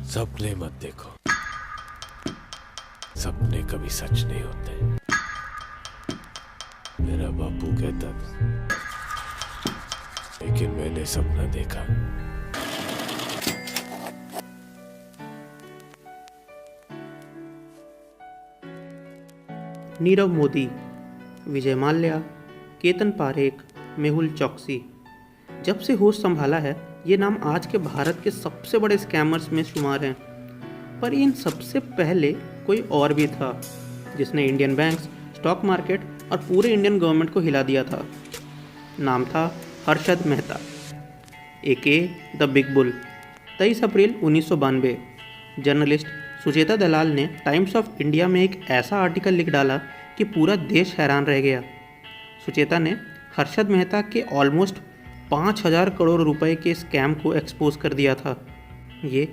सपने मत देखो, सपने कभी सच नहीं होते। मेरा बापू कहता था, लेकिन मैंने सपना देखा। नीरव मोदी, विजय माल्या, केतन पारेख, मेहुल चौकसी। जब से होश संभाला है, ये नाम आज के भारत के सबसे बड़े स्कैमर्स में शुमार हैं। पर इन सबसे पहले कोई और भी था जिसने इंडियन बैंक्स, स्टॉक मार्केट और पूरे इंडियन गवर्नमेंट को हिला दिया था। नाम था Harshad Mehta, aka the big bull. 23 अप्रैल 1992 जर्नलिस्ट सुचेता दलाल ने टाइम्स ऑफ इंडिया में एक ऐसा आर्टिकल लिख डाला कि पूरा देश हैरान रह गया। सुचेता ने हर्षद मेहता के ऑलमोस्ट 5,000 करोड़ रुपए के स्कैम को एक्सपोज कर दिया था। ये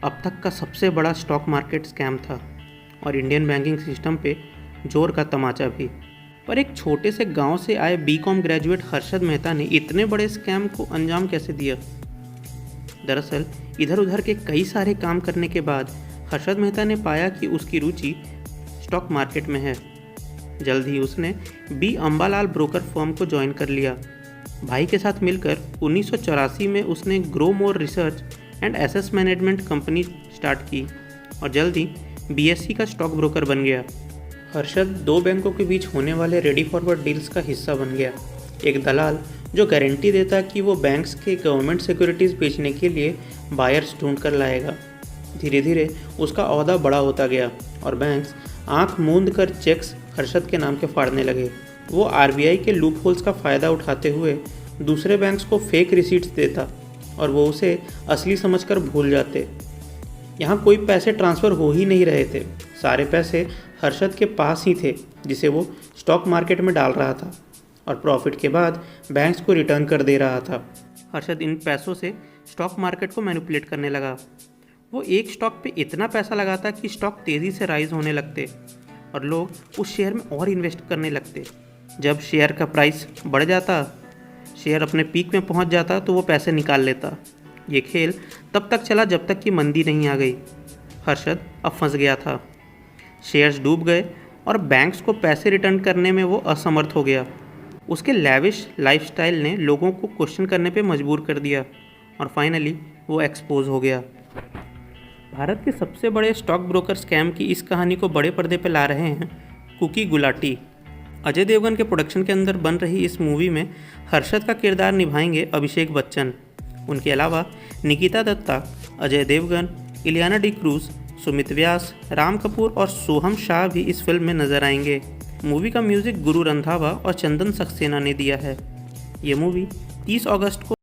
अब तक का सबसे बड़ा स्टॉक मार्केट स्कैम था और इंडियन बैंकिंग सिस्टम पे जोर का तमाचा भी। पर एक छोटे से गांव से आए बीकॉम ग्रेजुएट हर्षद मेहता ने इतने बड़े स्कैम को अंजाम कैसे दिया? दरअसल इधर उधर के कई सारे काम करने के बाद हर्षद मेहता ने पाया कि उसकी रुचि स्टॉक मार्केट में है। जल्द ही उसने बी अम्बालाल ब्रोकर फर्म को ज्वाइन कर लिया। भाई के साथ मिलकर 1984 में उसने grow more research and asset management company start की और जल्द ही बीएससी का स्टॉक ब्रोकर बन गया। हर्षद 2 बैंकों के बीच होने वाले रेडी फॉरवर्ड डील्स का हिस्सा बन गया। एक दलाल जो गारंटी देता कि वो बैंक्स के गवर्नमेंट सिक्योरिटीज़ बेचने के लिए बायर्स ढूंढ कर लाएगा। धीरे धीरे उसका ओहदा बड़ा होता गया और बैंक्स आंख मूंद कर चेक्स हर्षद के नाम के फाड़ने लगे। वो आरबीआई के लूप होल्स का फ़ायदा उठाते हुए दूसरे बैंक्स को फेक रिसीट्स देता और वो उसे असली समझकर भूल जाते। यहाँ कोई पैसे ट्रांसफ़र हो ही नहीं रहे थे, सारे पैसे हर्षद के पास ही थे जिसे वो स्टॉक मार्केट में डाल रहा था और प्रॉफिट के बाद बैंक्स को रिटर्न कर दे रहा था। हर्षद इन पैसों से स्टॉक मार्केट को मैनिपुलेट करने लगा। वो एक स्टॉक पे इतना पैसा लगाता कि स्टॉक तेज़ी से राइज होने लगते और लोग उस शेयर में और इन्वेस्ट करने लगते। जब शेयर का प्राइस बढ़ जाता, शेयर अपने पीक में पहुंच जाता तो वो पैसे निकाल लेता। ये खेल तब तक चला जब तक कि मंदी नहीं आ गई। हर्षद अब फंस गया था। शेयर्स डूब गए और बैंक्स को पैसे रिटर्न करने में वो असमर्थ हो गया। उसके लैविश लाइफस्टाइल ने लोगों को क्वेश्चन करने पे मजबूर कर दिया और फाइनली वो एक्सपोज हो गया। भारत के सबसे बड़े स्टॉक ब्रोकर स्कैम की इस कहानी को बड़े पर्दे पर ला रहे हैं कुकी गुलाटी। अजय देवगन के प्रोडक्शन के अंदर बन रही इस मूवी में हर्षद का किरदार निभाएंगे अभिषेक बच्चन। उनके अलावा निकिता दत्ता, अजय देवगन, इलियाना डी क्रूज, सुमित व्यास, राम कपूर और सोहम शाह भी इस फिल्म में नजर आएंगे। मूवी का म्यूजिक गुरु रंधावा और चंदन सक्सेना ने दिया है। ये मूवी 30 अगस्त को